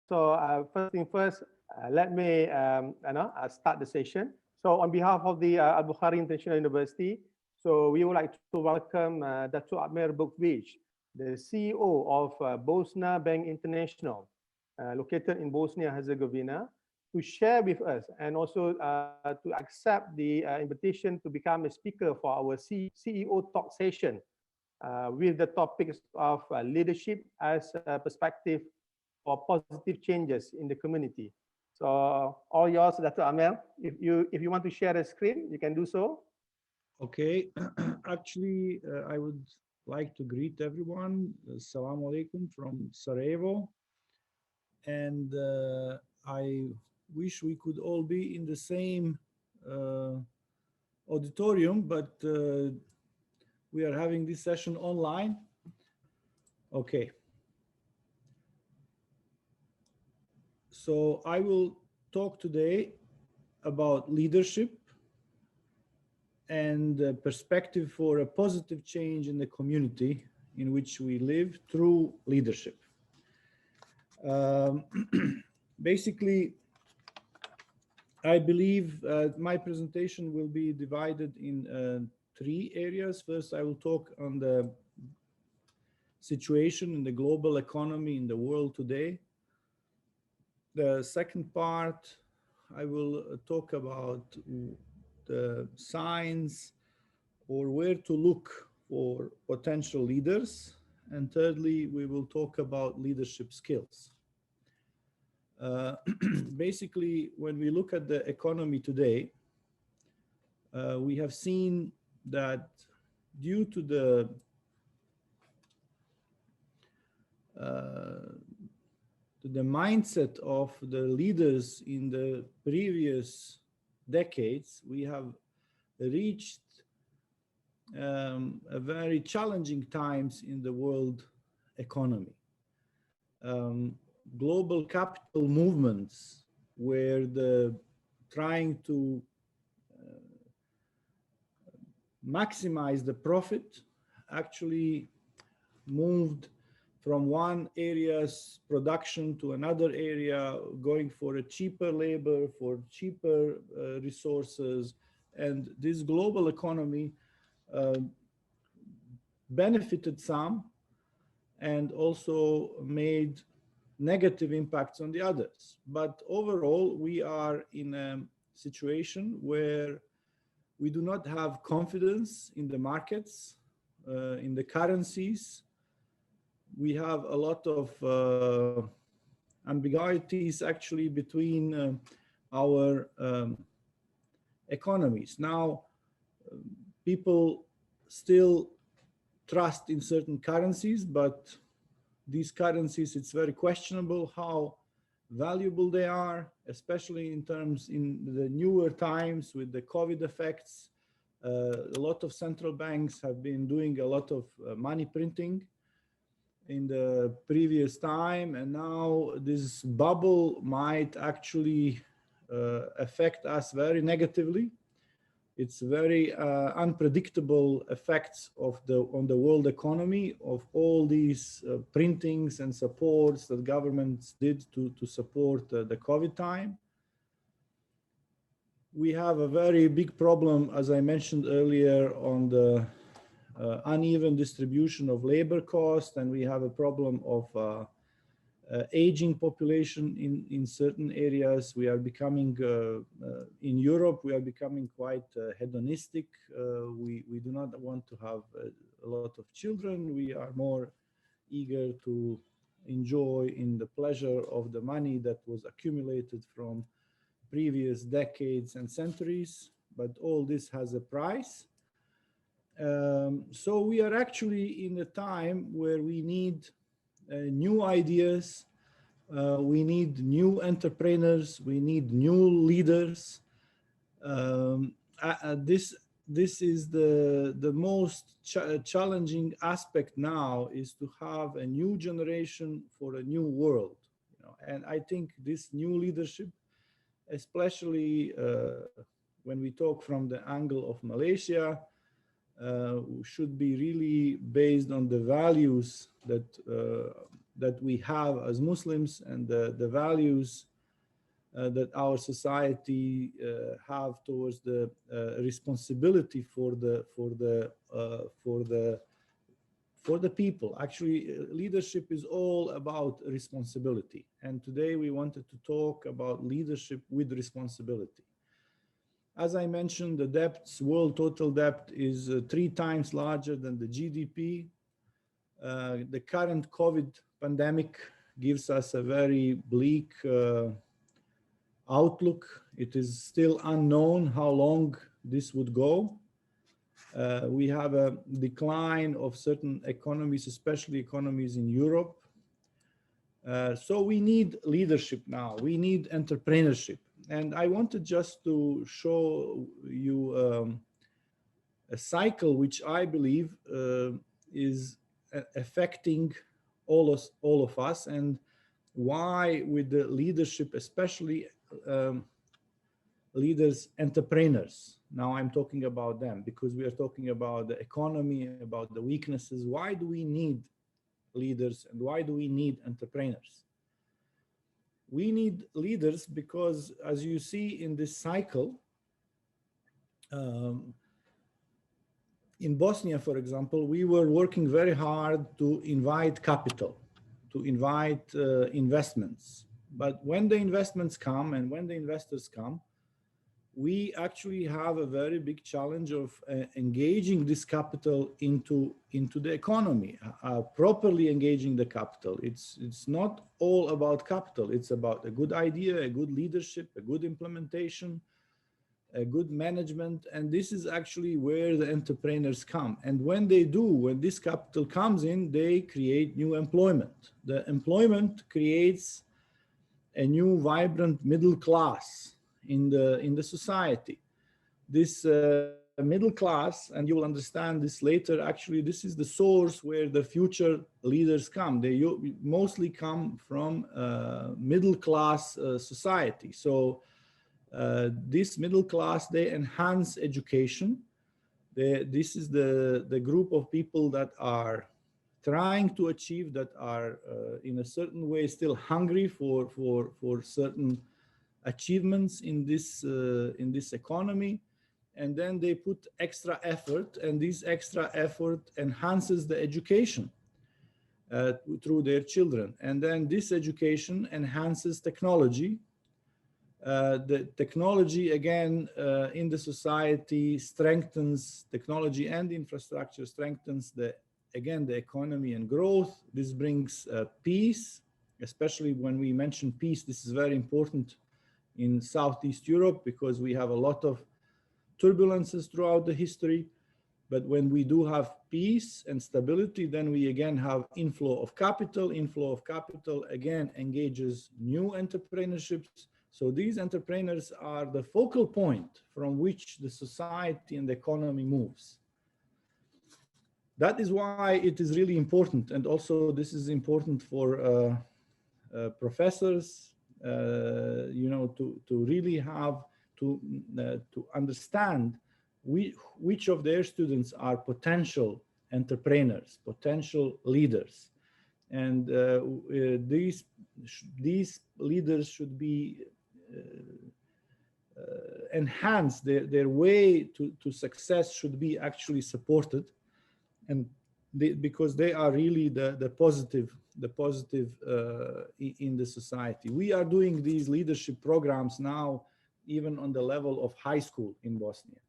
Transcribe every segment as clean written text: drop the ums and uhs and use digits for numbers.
First thing first, let me start the session. So on behalf of the Al-Bukhari International University, so we would like to welcome Datuk Amer Bukvic, the CEO of Bosna Bank International, located in Bosnia Herzegovina, to share with us and also to accept the invitation to become a speaker for our CEO Talk session with the topics of leadership as a perspective for positive changes in the community. So all yours, Dr. Amer. If you want to share the screen, you can do so. Okay, actually, I would like to greet everyone. Assalamu alaikum from Sarajevo. And I wish we could all be in the same auditorium, but we are having this session online. Okay. So I will talk today about leadership and perspective for a positive change in the community in which we live through leadership. Basically, I believe my presentation will be divided in three areas. First, I will talk on the situation in the global economy in the world today. The second part, I will talk about the signs or where to look for potential leaders. And thirdly, we will talk about leadership skills. Basically, when we look at the economy today, we have seen that due to the mindset of the leaders in the previous decades, we have reached a very challenging times in the world economy. Global capital movements where trying to maximize the profit actually moved from one area's production to another area, going for a cheaper labor, for cheaper resources. And this global economy benefited some and also made negative impacts on the others. But overall, we are in a situation where we do not have confidence in the markets, in the currencies. We have a lot of ambiguities actually between our economies. Now, people still trust in certain currencies, but these currencies, it's very questionable how valuable they are, especially in the newer times with the COVID effects. A lot of central banks have been doing a lot of money printing in the previous time, and now this bubble might actually affect us very negatively. It's very unpredictable effects on the world economy of all these printings and supports that governments did to support the COVID time. We have a very big problem, as I mentioned earlier, on the uneven distribution of labor cost, and we have a problem of aging population in certain areas. We are becoming, in Europe, we are becoming quite hedonistic. We do not want to have a lot of children. We are more eager to enjoy in the pleasure of the money that was accumulated from previous decades and centuries, but all this has a price. So we are actually in a time where we need new ideas, we need new entrepreneurs, we need new leaders. This is the most challenging aspect now, is to have a new generation for a new world. And I think this new leadership, especially when we talk from the angle of Malaysia, should be really based on the values that that we have as Muslims and the values that our society have towards the responsibility for the people. Actually, leadership is all about responsibility. And today we wanted to talk about leadership with responsibility. As I mentioned, the debts, world total debt is 3 times larger than the GDP. The current COVID pandemic gives us a very bleak outlook. It is still unknown how long this would go. We have a decline of certain economies, especially economies in Europe. So we need leadership now. We need entrepreneurship. And I wanted just to show you a cycle which I believe is affecting all of us, and why with the leadership, especially leaders, entrepreneurs. Now I'm talking about them because we are talking about the economy, about the weaknesses. Why do we need leaders and why do we need entrepreneurs? We need leaders because, as you see in this cycle, in Bosnia, for example, we were working very hard to invite capital, to invite investments. But when the investments come and when the investors come, we actually have a very big challenge of engaging this capital into the economy, properly engaging the capital. It's not all about capital. It's about a good idea, a good leadership, a good implementation, a good management. And this is actually where the entrepreneurs come. And when they do, when this capital comes in, they create new employment. The employment creates a new vibrant middle class in the society. This middle class, and you will understand this later, actually this is the source where the future leaders come. They mostly come from middle class society. So this middle class, they enhance education. This is the group of people that are trying to achieve, that are in a certain way still hungry for certain achievements in this economy, and then they put extra effort, and this extra effort enhances the education through their children, and then this education enhances technology. The technology again in the society strengthens, technology and infrastructure strengthens the economy and growth. This brings peace, especially when we mention peace. This is very important in Southeast Europe because we have a lot of turbulences throughout the history. But when we do have peace and stability, then we again have inflow of capital. Inflow of capital again engages new entrepreneurships. So these entrepreneurs are the focal point from which the society and the economy moves. That is why it is really important. And also this is important for professors, to really have to understand which of their students are potential entrepreneurs, potential leaders. And these leaders should be enhanced. Their way to success should be actually supported, and because they are really the positive in the society. We are doing these leadership programs now, even on the level of high school in Bosnia.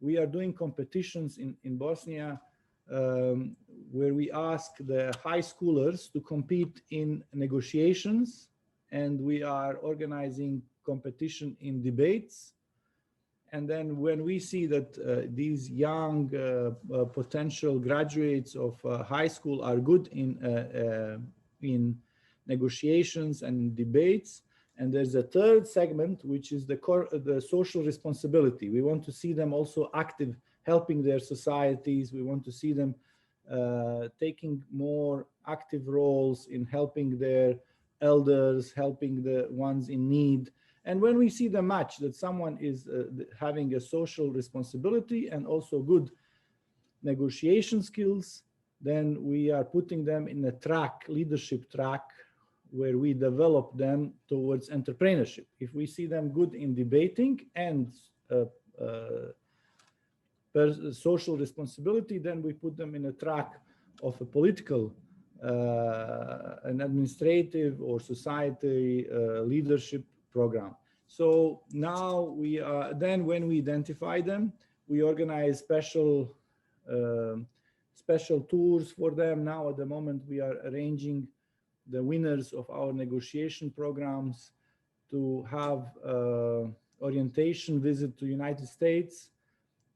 We are doing competitions in Bosnia where we ask the high schoolers to compete in negotiations, and we are organizing competition in debates. And then when we see that these young potential graduates of high school are good in negotiations and debates, and there's a third segment, which is the social responsibility. We want to see them also active, helping their societies. We want to see them taking more active roles in helping their elders, helping the ones in need. And when we see the match that someone is having a social responsibility and also good negotiation skills, then we are putting them in a track, leadership track, where we develop them towards entrepreneurship. If we see them good in debating and social responsibility, then we put them in a track of a political, an administrative or society leadership program. So now we are, then when we identify them, we organize special tours for them. Now at the moment we are arranging the winners of our negotiation programs to have orientation visit to United States.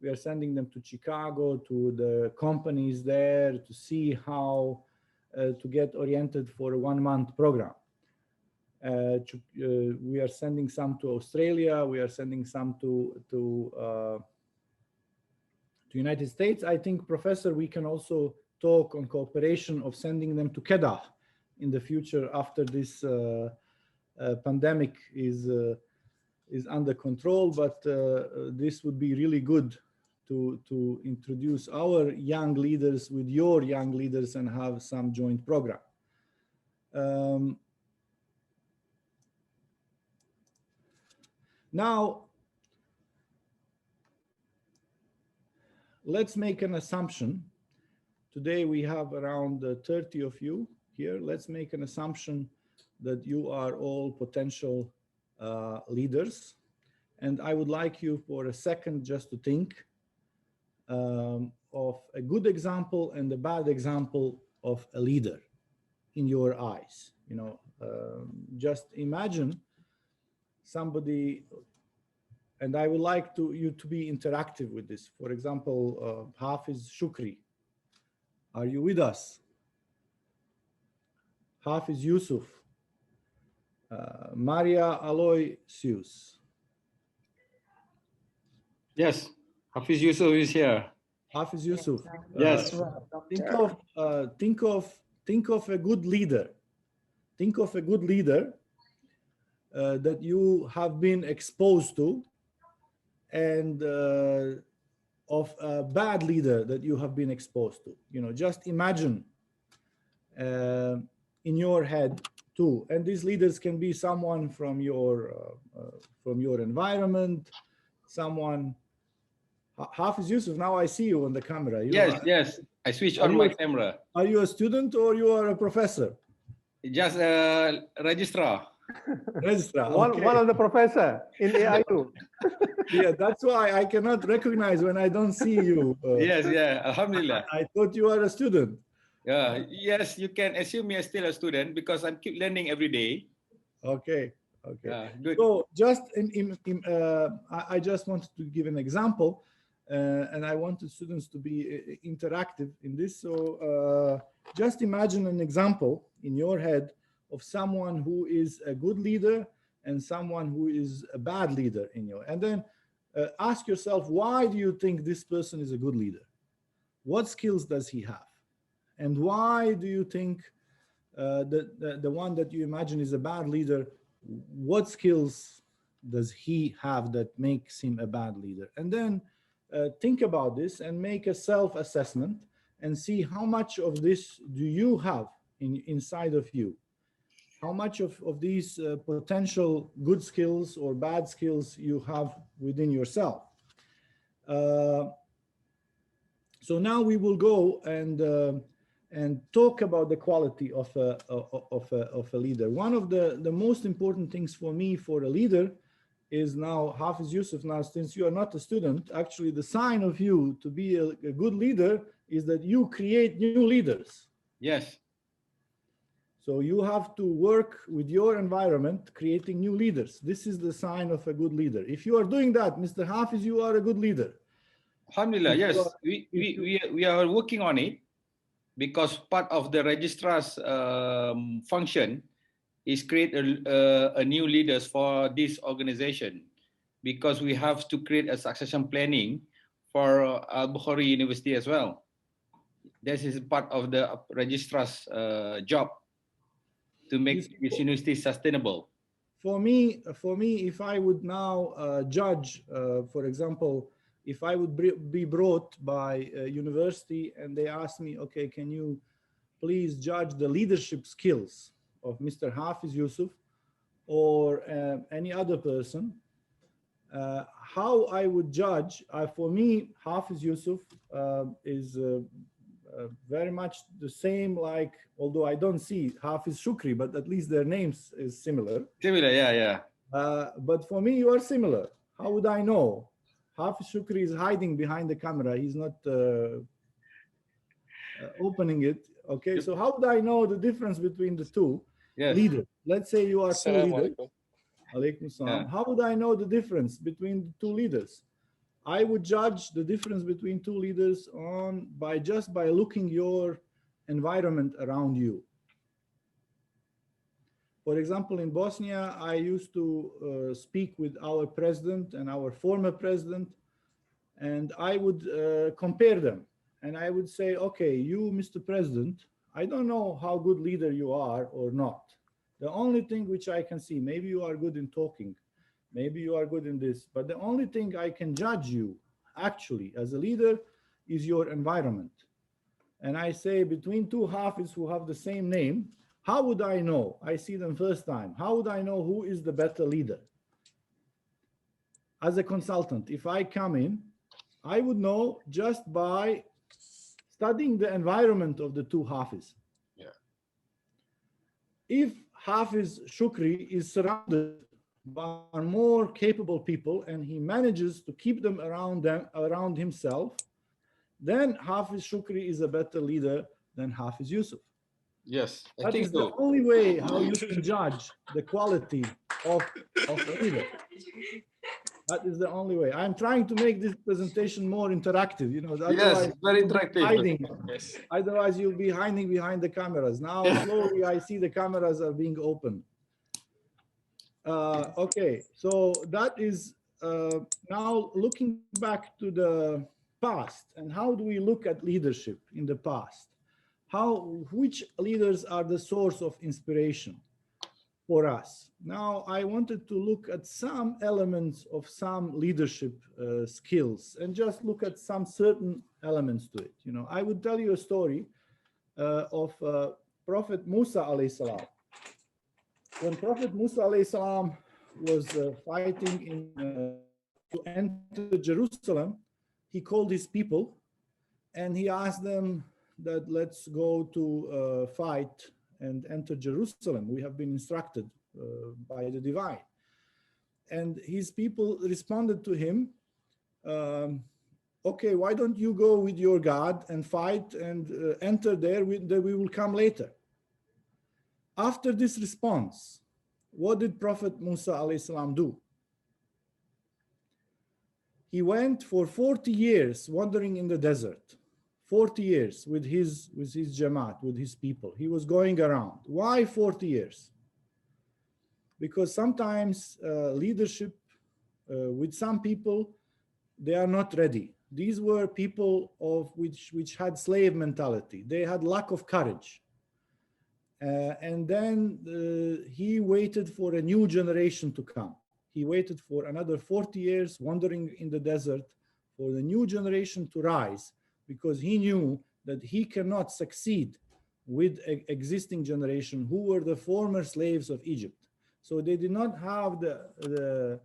We are sending them to Chicago, to the companies there, to see how to get oriented for a 1-month program. We are sending some to Australia. We are sending some to United States. I think, Professor, we can also talk on cooperation of sending them to Kedah in the future after this pandemic is under control. But this would be really good to introduce our young leaders with your young leaders and have some joint program. Now, let's make an assumption. Today we have around 30 of you here. Let's make an assumption that you are all potential leaders. And I would like you for a second just to think of a good example and a bad example of a leader in your eyes. You know, just imagine somebody, and I would like you to be interactive with this. For example, Hafiz Shukri, are you with us? Hafiz Yusuf, Maria Aloysius. Yes, Hafiz Yusuf is here. Hafiz Yusuf. Yes. Think of a good leader. Think of a good leader that you have been exposed to, and of a bad leader that you have been exposed to. You know, just imagine in your head too. And these leaders can be someone from your environment, someone. Hafiz Yusuf, now I see you on the camera. Yes. I switched on my camera. Are you a student or you are a professor? Just a registrar. Registrar. Okay. One of the professor in AIU. Yeah, that's why I cannot recognize when I don't see you. Yes, Alhamdulillah. I thought you are a student. Yes, you can assume me as still a student because I keep learning every day. Okay. Good. So just I just wanted to give an example, and I wanted students to be interactive in this. So just imagine an example in your head of someone who is a good leader and someone who is a bad leader in your, and then ask yourself, why do you think this person is a good leader? What skills does he have? And why do you think the one that you imagine is a bad leader, what skills does he have that makes him a bad leader? And then think about this and make a self-assessment and see how much of this do you have inside of you. How much of these potential good skills or bad skills you have within yourself. So now we will go and talk about the quality of a leader. One of the most important things for me for a leader is now, Hafiz Yusuf, now since you are not a student, actually the sign of you to be a good leader is that you create new leaders. Yes. So you have to work with your environment, creating new leaders. This is the sign of a good leader. If you are doing that, Mr. Hafiz, you are a good leader. Alhamdulillah, yes. We are working on it because part of the registrar's function is create a new leaders for this organization, because we have to create a succession planning for Al-Bukhari University as well. This is part of the registrar's job, to make this university sustainable. For me, if I would now judge, for example, if I would be brought by a university and they ask me, okay, can you please judge the leadership skills of Mr. Hafiz Yusuf or any other person, how I would judge, for me, Hafiz Yusuf is very much the same, like, although I don't see Hafiz Shukri, but at least their names is similar. Similar, yeah. But for me, you are similar. How would I know? Hafiz Shukri is hiding behind the camera. He's not opening it. Okay, so how would I know the difference between the two leaders? Let's say you are two leaders. Alaikum salam. Yeah. How would I know the difference between the two leaders? I would judge the difference between two leaders just by looking your environment around you. For example, in Bosnia, I used to speak with our president and our former president, and I would compare them. And I would say, okay, you, Mr. President, I don't know how good leader you are or not. The only thing which I can see, maybe you are good in talking, maybe you are good in this, but the only thing I can judge you actually as a leader is your environment. And I say between two Hafiz who have the same name, how would I know? I see them first time. How would I know who is the better leader? As a consultant, if I come in, I would know just by studying the environment of the two Hafiz. Yeah. If Hafiz Shukri is surrounded by more capable people and he manages to keep them around himself, then Hafiz Shukri is a better leader than Hafiz Yusuf. Yes, I That think is so. the only way how you can judge the quality of a leader. That is the only way. I'm trying to make this presentation more interactive. You know, Yes, very interactive. hiding. Yes. Otherwise, you'll be hiding behind the cameras. Now, slowly, I see the cameras are being opened. Okay, so that is now looking back to the past, and how do we look at leadership in the past? Which leaders are the source of inspiration for us? Now, I wanted to look at some elements of some leadership skills and just look at some certain elements to it. You know, I would tell you a story of Prophet Musa alayhi salam. When Prophet Musa alayhi salam was fighting to enter Jerusalem, he called his people and he asked them that let's go to fight and enter Jerusalem. We have been instructed by the divine. And his people responded to him, okay, why don't you go with your God and fight and enter there, we will come later. After this response, what did Prophet Musa alayhi salam do? He went for 40 years wandering in the desert. 40 years with his Jamaat, with his people. He was going around. Why 40 years? Because sometimes leadership with some people, they are not ready. These were people of which had slave mentality. They had lack of courage. And then he waited for a new generation to come. He waited for another 40 years wandering in the desert for the new generation to rise, because he knew that he cannot succeed with an existing generation who were the former slaves of Egypt. So they did not have the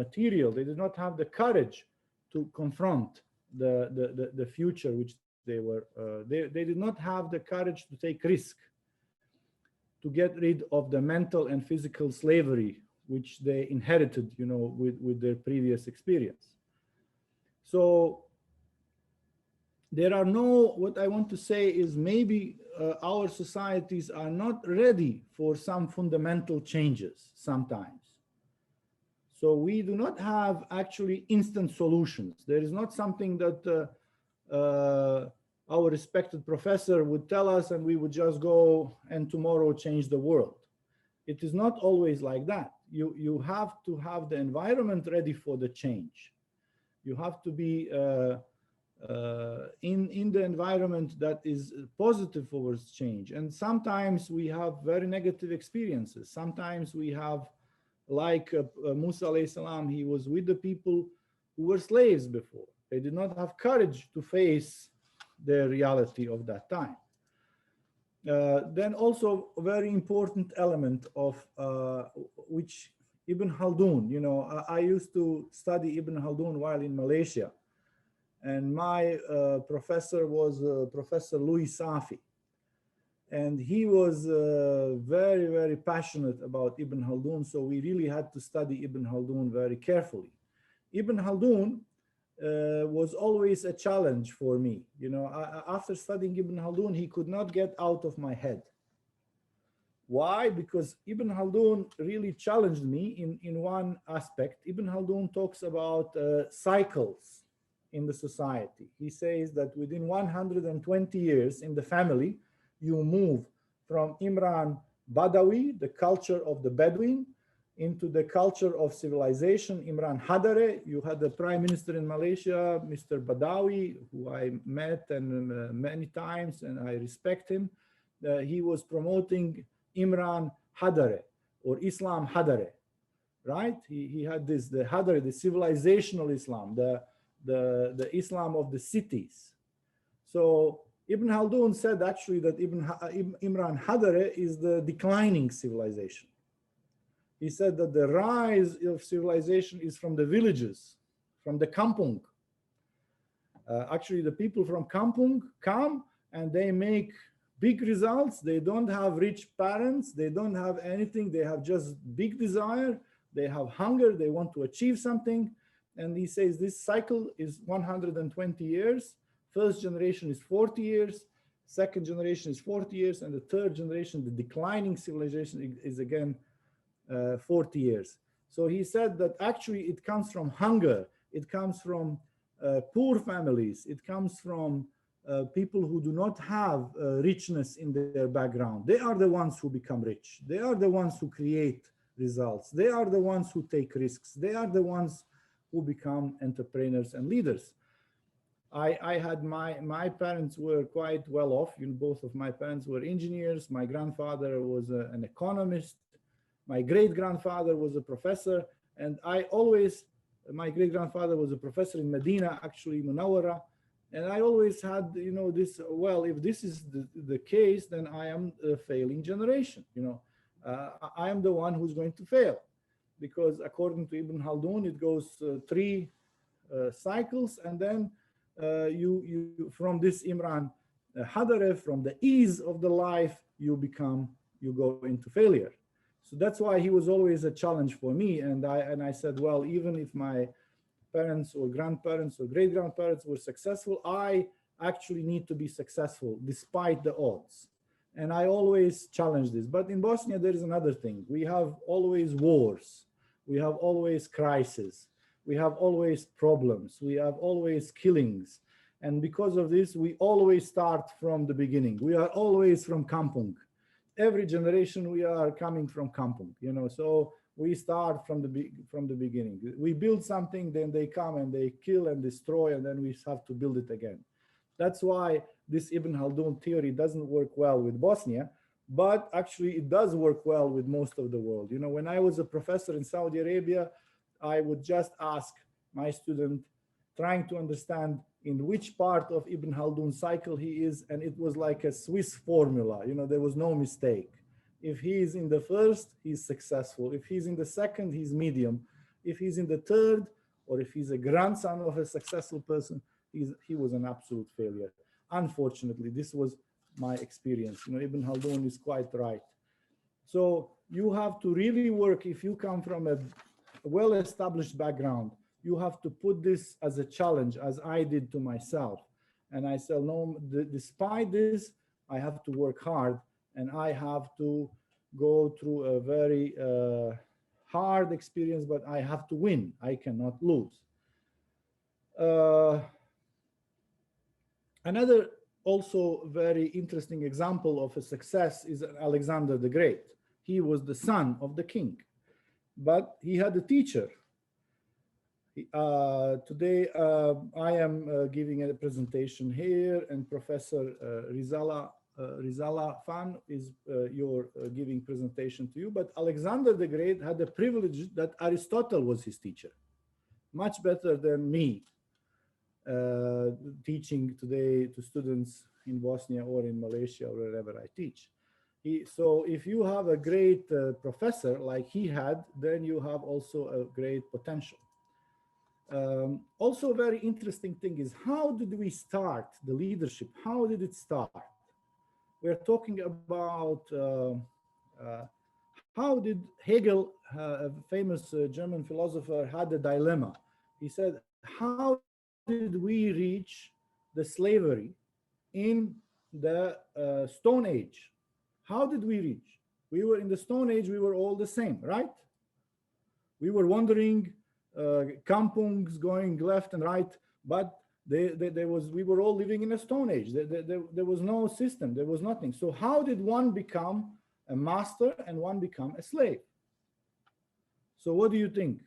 material, they did not have the courage to confront the future which they were, they did not have the courage to take risk, to get rid of the mental and physical slavery which they inherited, you know, with their previous experience. So there are what I want to say is maybe our societies are not ready for some fundamental changes sometimes. So we do not have actually instant solutions. There is not something that our respected professor would tell us and we would just go and tomorrow change the world. It is not always like that. You have to have the environment ready for the change. You have to be in the environment that is positive towards change. And sometimes we have very negative experiences. Sometimes we have, like Musa alayhi salam, he was with the people who were slaves before. They did not have courage to face the reality of that time. Then also a very important element of which Ibn Khaldun, you know, I used to study Ibn Khaldun while in Malaysia, and my professor was Professor Louis Safi, and he was very, very passionate about Ibn Khaldun, so we really had to study Ibn Khaldun very carefully. Ibn Khaldun was always a challenge for me. You know, after studying Ibn Khaldun, he could not get out of my head. Why? Because Ibn Khaldun really challenged me in one aspect. Ibn Khaldun talks about cycles in the society. He says that within 120 years in the family, you move from Imran Badawi, the culture of the Bedouin, into the culture of civilization, Imran Hadare. You had the prime minister in Malaysia, Mr. Badawi, who I met and many times, and I respect him. He was promoting Imran Hadare or Islam Hadare, right? He had this, the Hadare, the civilizational Islam, the Islam of the cities. So Ibn Khaldun said actually that Imran Hadare is the declining civilization. He said that the rise of civilization is from the villages, from the kampung. Actually, the people from kampung come and they make big results. They don't have rich parents. They don't have anything. They have just big desire. They have hunger. They want to achieve something. And he says this cycle is 120 years. First generation is 40 years. Second generation is 40 years. And the third generation, the declining civilization, is again 40 years. So he said that actually it comes from hunger. It comes from poor families. It comes from people who do not have richness in their background. They are the ones who become rich. They are the ones who create results. They are the ones who take risks. They are the ones who become entrepreneurs and leaders. I had my parents were quite well off. You know, both of my parents were engineers. My grandfather was an economist. My great-grandfather was a professor. And my great-grandfather was a professor in Medina, actually, Munawwara. And I always had, you know, this, well, if this is the case, then I am a failing generation. You know, I am the one who's going to fail. Because according to Ibn Khaldun, it goes 3 cycles. And then you from this Imran Hadare, from the ease of the life, you go into failure. So that's why he was always a challenge for me. And I said, well, even if my parents or grandparents or great-grandparents were successful, I actually need to be successful despite the odds. And I always challenge this. But in Bosnia, there is another thing. We have always wars. We have always crises. We have always problems. We have always killings. And because of this, we always start from the beginning. We are always from kampung. Every generation we are coming from kampung, you know, so we start from the beginning. We build something, then they come and they kill and destroy, and then we have to build it again. That's why this Ibn Khaldun theory doesn't work well with Bosnia, but actually it does work well with most of the world. You know, when I was a professor in Saudi Arabia, I would just ask my student, trying to understand in which part of Ibn Khaldun cycle he is, and it was like a Swiss formula. You know, there was no mistake. If he is in the first, he's successful. If he's in the second, he's medium. If he's in the third, or if he's a grandson of a successful person, he was an absolute failure. Unfortunately, this was my experience. You know, Ibn Khaldun is quite right. So you have to really work. If you come from a well-established background, you have to put this as a challenge, as I did to myself. And I said, no, despite this, I have to work hard, and I have to go through a very hard experience, but I have to win. I cannot lose. Another also very interesting example of a success is Alexander the Great. He was the son of the king, but he had a teacher. Today, I am giving a presentation here, and Professor Rizala Fan is giving presentation to you. But Alexander the Great had the privilege that Aristotle was his teacher. much better than me teaching today to students in Bosnia or in Malaysia or wherever I teach. So if you have a great professor like he had, then you have also a great potential. Also, a very interesting thing is, how did we start the leadership? How did it start? We're talking about how did Hegel, a famous German philosopher, had a dilemma. He said, how did we reach the slavery in the Stone Age? How did we reach? We were in the Stone Age, we were all the same, right? We were wandering, kampungs going left and right, but we were all living in a Stone Age. There was no system, there was nothing. So how did one become a master and one become a slave? So what do you think?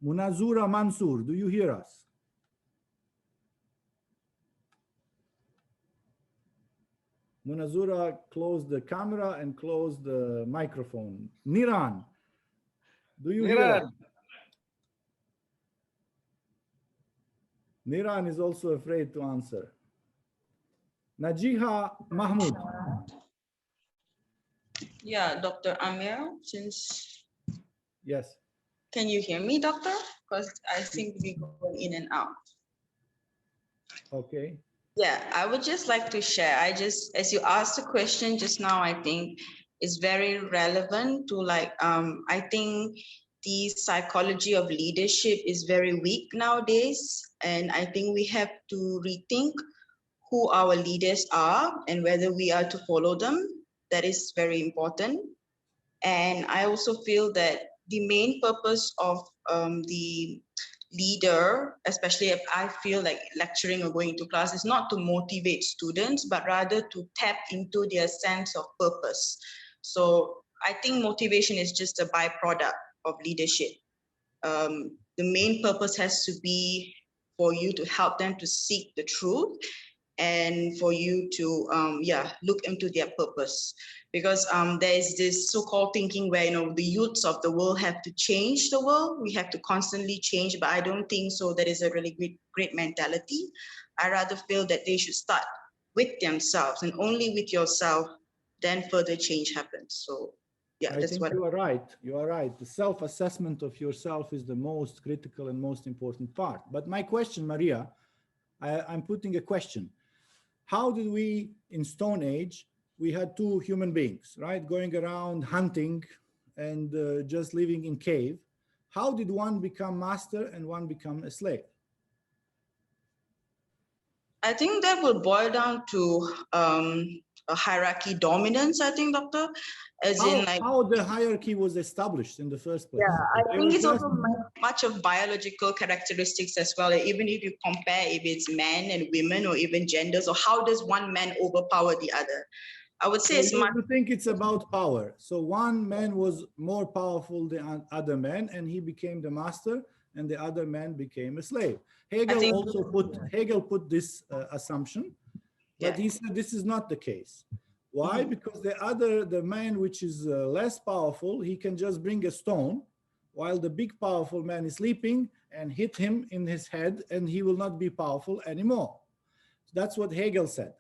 Munazura Mansour, do you hear us? Munazura closed the camera and closed the microphone. Niran, do you hear us? Niran is also afraid to answer. Najiha Mahmoud. Yeah, Dr. Amer, since... Yes. Can you hear me, doctor? Because I seem to be going in and out. Okay. Yeah, I would just like to share. As you asked the question just now, I think it's very relevant to I think the psychology of leadership is very weak nowadays. And I think we have to rethink who our leaders are and whether we are to follow them. That is very important. And I also feel that the main purpose of the leader, especially if I feel like lecturing or going into class, is not to motivate students, but rather to tap into their sense of purpose. So I think motivation is just a byproduct of leadership. The main purpose has to be for you to help them to seek the truth and for you to look into their purpose. Because there is this so-called thinking where the youths of the world have to change the world. We have to constantly change, but I don't think so. That is a really great mentality. I rather feel that they should start with themselves, and only with yourself, then further change happens. So yeah, I think you are right. You are right. The self-assessment of yourself is the most critical and most important part. But my question, Maria, I'm putting a question. How did we, in Stone Age, we had two human beings, right, going around hunting and just living in cave. How did one become master and one become a slave? I think that will boil down to a hierarchy dominance, I think, doctor. How the hierarchy was established in the first place. Yeah, I think it's also much of biological characteristics as well. Even if you compare if it's men and women or even genders, or how does one man overpower the other? I would say it's much. You think it's about power. So one man was more powerful than other men, and he became the master, and the other man became a slave. Hegel put this assumption, but he said this is not the case. Why? Because the man which is less powerful, he can just bring a stone, while the big powerful man is sleeping and hit him in his head, and he will not be powerful anymore. That's what Hegel said.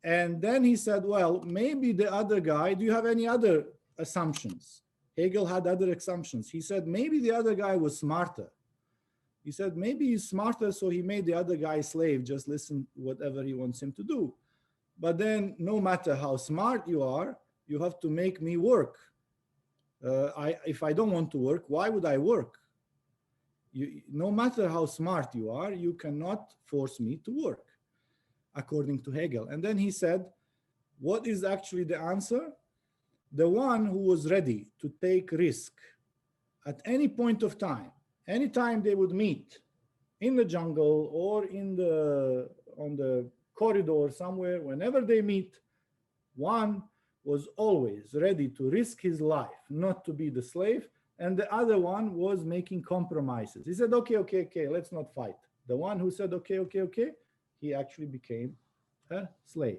And then he said, well, maybe the other guy, do you have any other assumptions? Hegel had other assumptions. He said, maybe the other guy was smarter. He said, maybe he's smarter, so he made the other guy a slave, just listen to whatever he wants him to do. But then no matter how smart you are, you have to make me work. If I don't want to work, why would I work? No matter how smart you are, you cannot force me to work, according to Hegel. And then he said, what is actually the answer? The one who was ready to take risk at any point of time, anytime they would meet in the jungle or on the corridor somewhere, whenever they meet, one was always ready to risk his life, not to be the slave, and the other one was making compromises. He said, okay, let's not fight. The one who said, okay, he actually became a slave.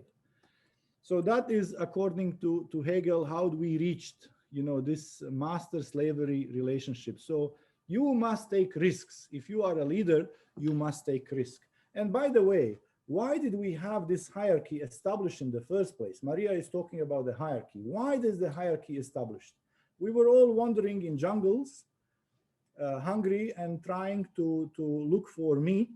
So that is, according to Hegel, how we reached, this master-slavery relationship. So You must take risks. If you are a leader, you must take risk. And by the way, why did we have this hierarchy established in the first place? Maria is talking about the hierarchy. Why is the hierarchy established? We were all wandering in jungles, hungry and trying to look for meat.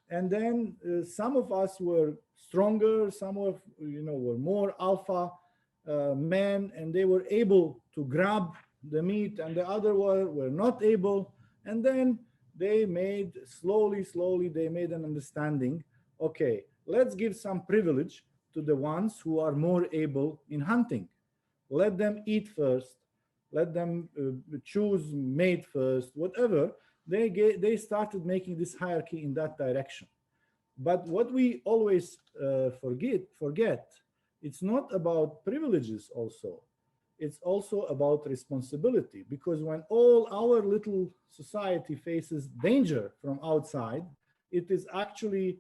And then some of us were stronger, some of were more alpha men, and they were able to grab the meat, and the other were not able. And then they made slowly, they made an understanding. Okay, let's give some privilege to the ones who are more able in hunting. Let them eat first. Let them choose mate first, whatever. They started making this hierarchy in that direction. But what we always forget, it's not about privileges also. It's also about responsibility, because when all our little society faces danger from outside, it is actually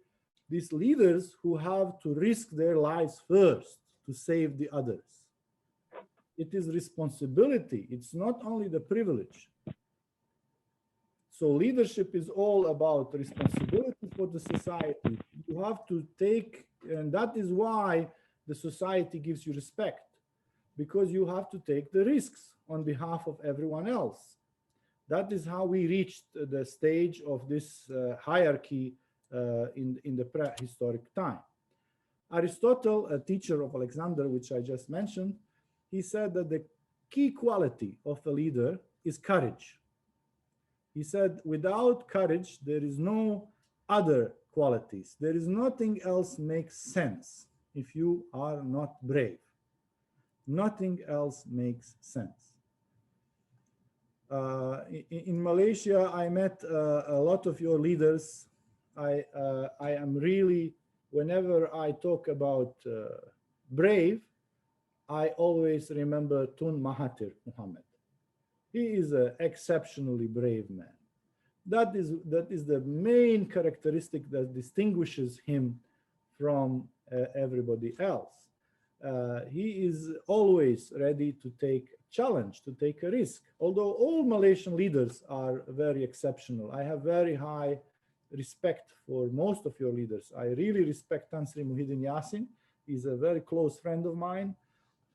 these leaders who have to risk their lives first to save the others. It is responsibility. It's not only the privilege. So leadership is all about responsibility for the society. You have to take, and that is why the society gives you respect, because you have to take the risks on behalf of everyone else. That is how we reached the stage of this hierarchy in the prehistoric time. Aristotle, a teacher of Alexander, which I just mentioned, he said that the key quality of a leader is courage. He said, without courage, there is no other qualities. There is nothing else makes sense if you are not brave. Nothing else makes sense. In Malaysia, I met a lot of your leaders. I am really, whenever I talk about brave, I always remember Tun Mahathir Mohamad. He is an exceptionally brave man. That is the main characteristic that distinguishes him from everybody else. He is always ready to take a challenge, to take a risk. Although all Malaysian leaders are very exceptional, I have very high respect for most of your leaders. I really respect Tan Sri Muhyiddin Yassin. He's a very close friend of mine.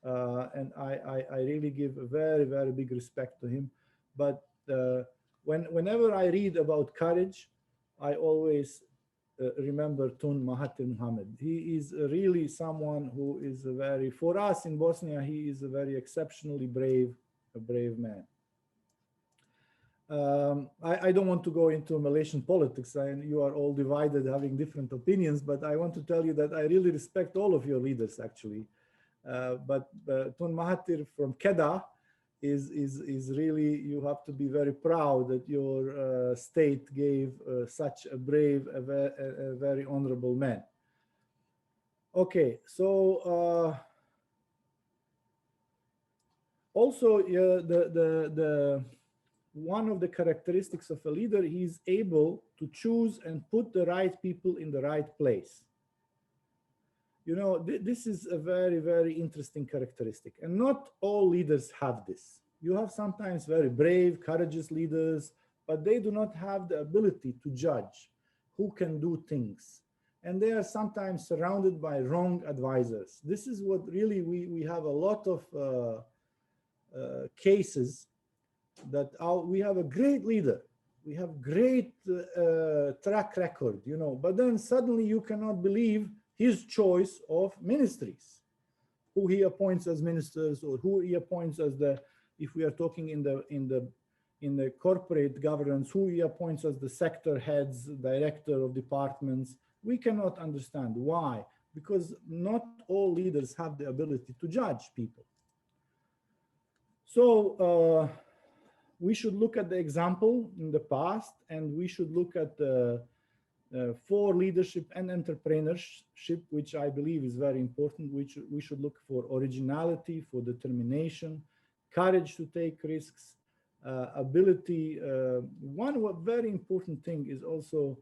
And I really give a very, very big respect to him. But whenever I read about courage, I always remember Tun Mahathir Mohamad. He is really someone who is a very, for us in Bosnia, he is a very exceptionally brave man. I don't want to go into Malaysian politics, and you are all divided, having different opinions, but I want to tell you that I really respect all of your leaders, actually. But Tun Mahathir from Kedah is really, you have to be very proud that your state gave such a brave, a very honorable man. Okay, so also the one of the characteristics of a leader, he is able to choose and put the right people in the right place. You know, this is a very, very interesting characteristic, and not all leaders have this. You have sometimes very brave, courageous leaders, but they do not have the ability to judge who can do things. And they are sometimes surrounded by wrong advisors. This is what really we have a lot of cases that we have a great leader. We have great track record, you know, but then suddenly you cannot believe his choice of ministries, who he appoints as ministers, or who he appoints as the, if we are talking in the corporate governance, who he appoints as the sector heads, director of departments. We cannot understand why, because not all leaders have the ability to judge people. So we should look at the example in the past, and we should look at the for leadership and entrepreneurship, which I believe is very important. Which we should look for originality, for determination, courage to take risks, ability. One very important thing is also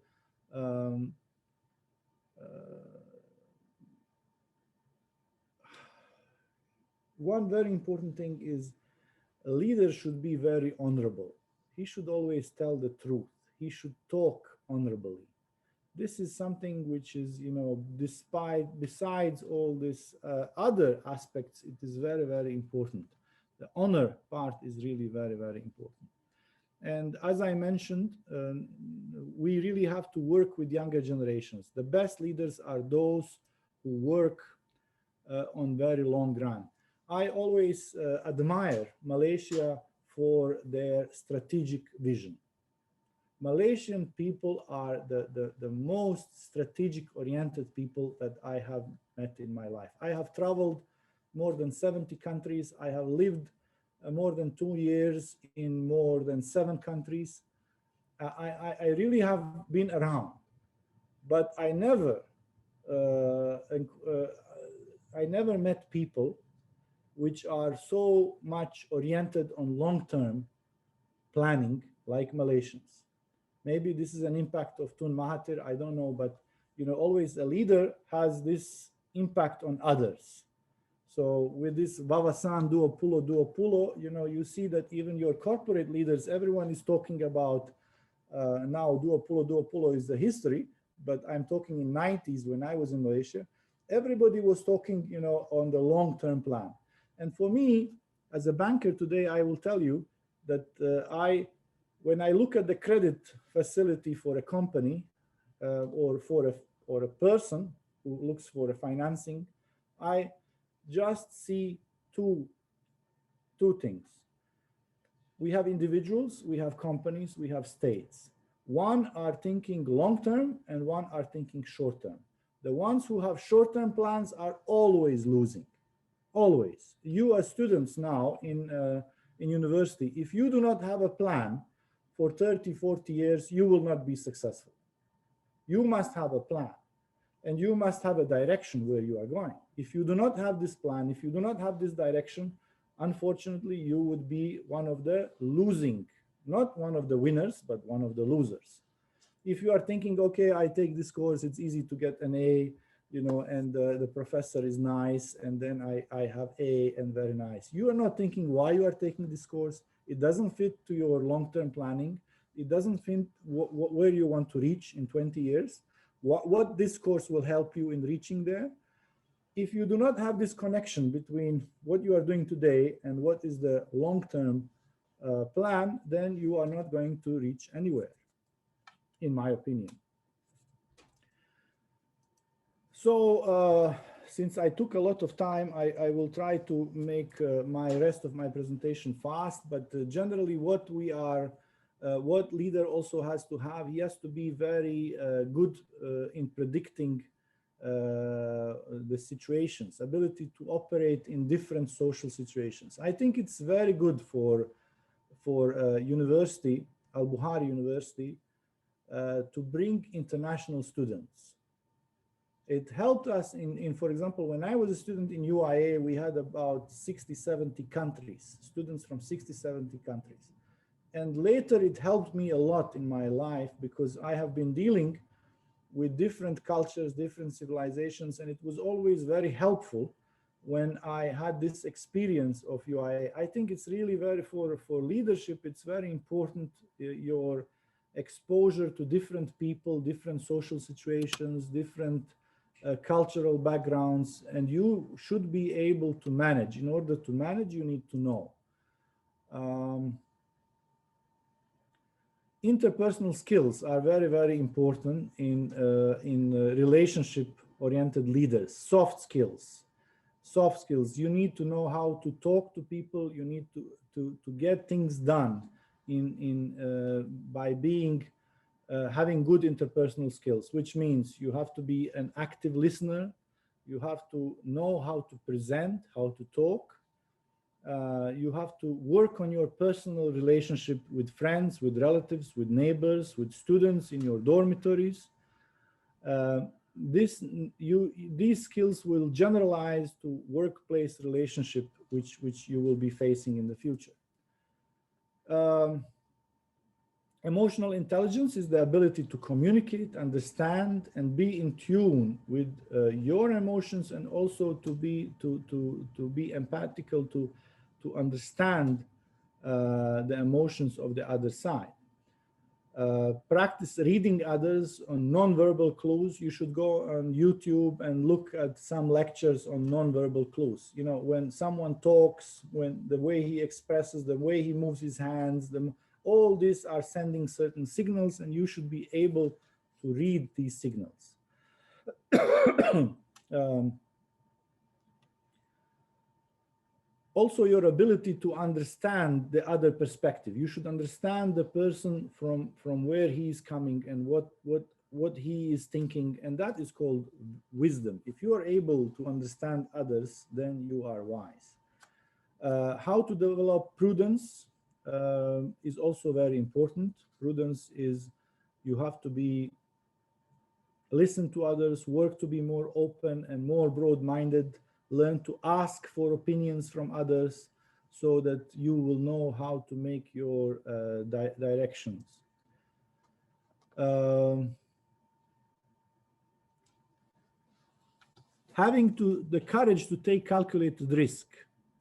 one very important thing is a leader should be very honorable. he should always tell the truth. He should talk honorably. This is something which is, you know, besides all this other aspects, it is very, very important. The honor part is really very, very important. And as I mentioned, we really have to work with younger generations. The best leaders are those who work on very long run. I always admire Malaysia for their strategic vision. Malaysian people are the most strategic oriented people that I have met in my life. I have traveled more than 70 countries. I have lived more than 2 years in more than 7 countries. I really have been around, but I never met people which are so much oriented on long-term planning like Malaysians. Maybe this is an impact of Tun Mahathir, I don't know, but you know, always a leader has this impact on others. So with this Wawasan Duo-Pulo, you know, you see that even your corporate leaders, everyone is talking about now Duo-Pulo is the history, but I'm talking in 90s when I was in Malaysia, everybody was talking, you know, on the long-term plan. And for me, as a banker today, I will tell you that when I look at the credit facility for a company or for a person who looks for a financing, I just see two things. We have individuals, we have companies, we have states. One are thinking long-term and one are thinking short-term. The ones who have short-term plans are always losing, always. You as students now in university, if you do not have a plan for 30, 40 years, you will not be successful. You must have a plan and you must have a direction where you are going. If you do not have this plan, if you do not have this direction, unfortunately, you would be one of the losing, not one of the winners, but one of the losers. If you are thinking, okay, I take this course, it's easy to get an A, you know, and the professor is nice, and then I have A and very nice. You are not thinking why you are taking this course. It doesn't fit to your long-term planning. It doesn't fit where you want to reach in 20 years. What this course will help you in reaching there. If you do not have this connection between what you are doing today and what is the long-term plan, then you are not going to reach anywhere, in my opinion. So since I took a lot of time, I will try to make my rest of my presentation fast, but generally what leader also has to have, he has to be very good in predicting the situations, ability to operate in different social situations. I think it's very good for university, Al-Bukhari University, to bring international students. It helped us in, for example, when I was a student in UIA, we had about 60, 70 countries, students from 60, 70 countries. And later it helped me a lot in my life because I have been dealing with different cultures, different civilizations, and it was always very helpful when I had this experience of UIA. I think it's really very, for leadership, it's very important, your exposure to different people, different social situations, different cultural backgrounds, and you should be able to manage. In order to manage, you need to know. Interpersonal skills are very, very important in relationship-oriented leaders. Soft skills. Soft skills. You need to know how to talk to people. You need to get things done by being having good interpersonal skills, which means you have to be an active listener. You have to know how to present, how to talk. You have to work on your personal relationship with friends, with relatives, with neighbors, with students in your dormitories. These skills will generalize to workplace relationship, which you will be facing in the future. Emotional intelligence is the ability to communicate, understand, and be in tune with your emotions, and also to be empathical, to understand the emotions of the other side. Practice reading others on non-verbal clues. You should go on YouTube and look at some lectures on non-verbal clues. You know, when someone talks, when the way he expresses, the way he moves his hands, all these are sending certain signals, and you should be able to read these signals. Also, your ability to understand the other perspective. You should understand the person from where he is coming and what he is thinking, and that is called wisdom. If you are able to understand others, then you are wise. How to develop prudence is also very important. Prudence is you have to listen to others, work to be more open and more broad-minded, learn to ask for opinions from others so that you will know how to make your directions. Having the courage to take calculated risk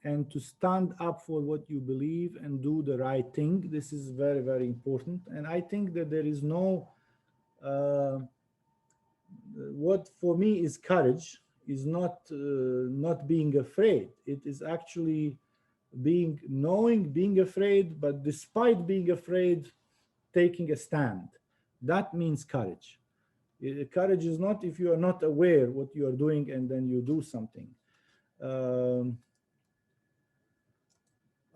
and to stand up for what you believe and do the right thing. This is very, very important. And I think that there is no, what for me is courage is not being afraid. It is actually being afraid, but despite being afraid, taking a stand. That means courage. Courage is not if you are not aware what you are doing and then you do something.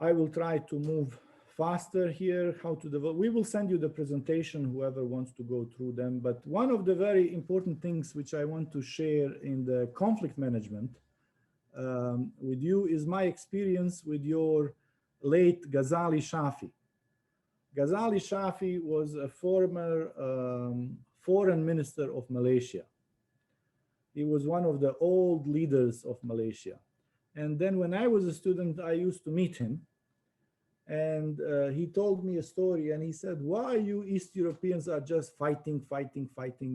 I will try to move faster here, how to develop. We will send you the presentation, whoever wants to go through them. But one of the very important things which I want to share in the conflict management with you is my experience with your late Ghazali Shafi. Ghazali Shafi was a former foreign minister of Malaysia. He was one of the old leaders of Malaysia. And then when I was a student, I used to meet him. And he told me a story and he said, why you East Europeans are just fighting,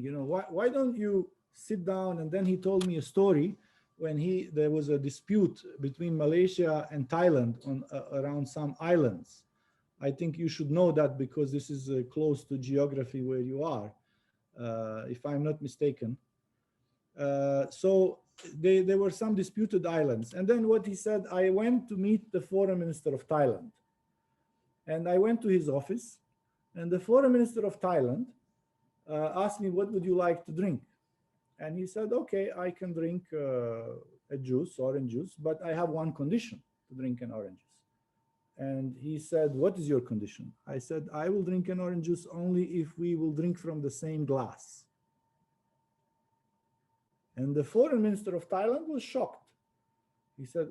you know, why don't you sit down? And then he told me a story when there was a dispute between Malaysia and Thailand on around some islands. I think you should know that because this is close to geography where you are, if I'm not mistaken. So there were some disputed islands. And then what he said, I went to meet the foreign minister of Thailand. And I went to his office, and the foreign minister of Thailand asked me, what would you like to drink? And he said, okay, I can drink a juice, orange juice, but I have one condition to drink an orange juice. And he said, what is your condition? I said, I will drink an orange juice only if we will drink from the same glass. And the foreign minister of Thailand was shocked. He said,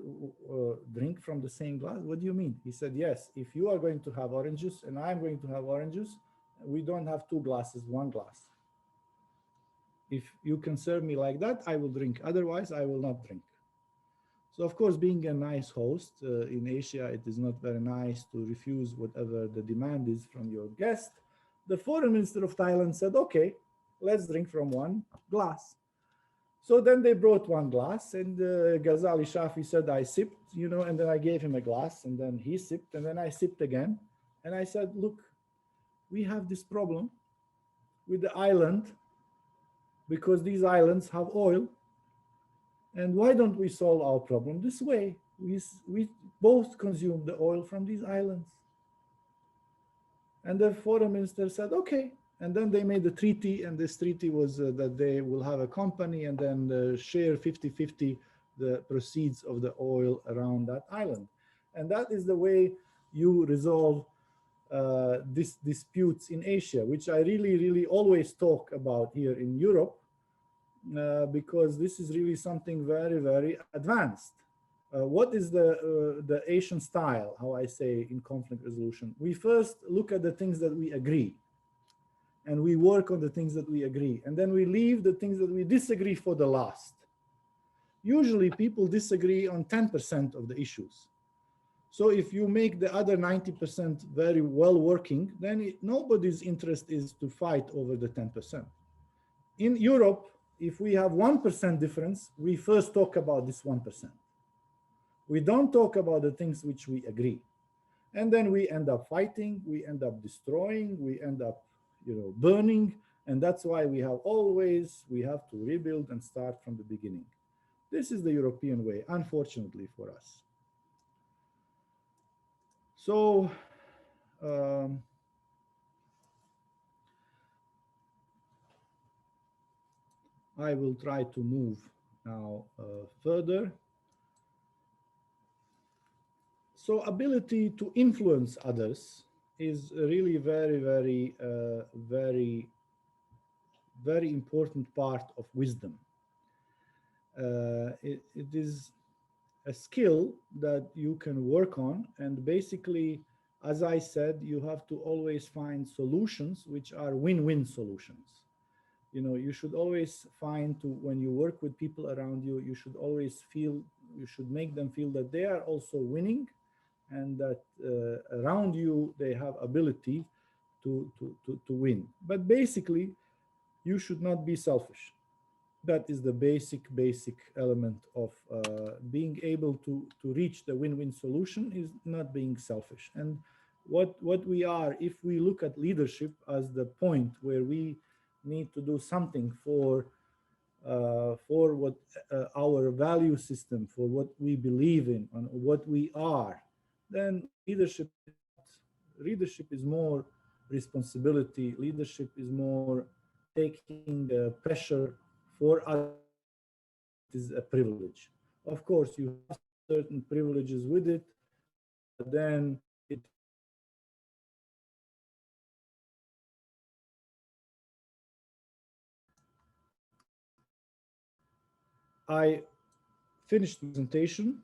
drink from the same glass? What do you mean? He said, yes, if you are going to have orange juice and I'm going to have orange juice, we don't have two glasses, one glass. If you can serve me like that, I will drink. Otherwise, I will not drink. So, of course, being a nice host in Asia, it is not very nice to refuse whatever the demand is from your guest. The foreign minister of Thailand said, okay, let's drink from one glass. So then they brought one glass, and Ghazali Shafi said, I sipped, you know, and then I gave him a glass, and then he sipped, and then I sipped again. And I said, look, we have this problem with the island because these islands have oil. And why don't we solve our problem this way? We both consume the oil from these islands. And the foreign minister said, okay. And then they made a treaty, and this treaty was that they will have a company and then share 50-50 the proceeds of the oil around that island. And that is the way you resolve these disputes in Asia, which I really always talk about here in Europe, because this is really something very advanced. What is the Asian style, how I say, in conflict resolution? We first look at the things that we agree. And we work on the things that we agree. And then we leave the things that we disagree for the last. Usually people disagree on 10% of the issues. So if you make the other 90% very well working, then nobody's interest is to fight over the 10%. In Europe, if we have 1% difference, we first talk about this 1%. We don't talk about the things which we agree. And then we end up fighting, we end up destroying, we end up, burning. And that's why we have to rebuild and start from the beginning. This is the European way, unfortunately for us. So, I will try to move now further. So ability to influence others is really very, very, very important part of wisdom. It is a skill that you can work on, and basically, as I said, you have to always find solutions which are win-win solutions. You should always find when you work with people around you, you should make them feel that they are also winning, and that around you they have ability to win. But basically, you should not be selfish. That is the basic element of being able to reach the win-win solution, is not being selfish. And what we are, if we look at leadership as the point where we need to do something for what our value system, for what we believe in, and what we are, then leadership is more responsibility. Leadership is more taking the pressure for others. It is a privilege. Of course, you have certain privileges with it, but then I finished the presentation.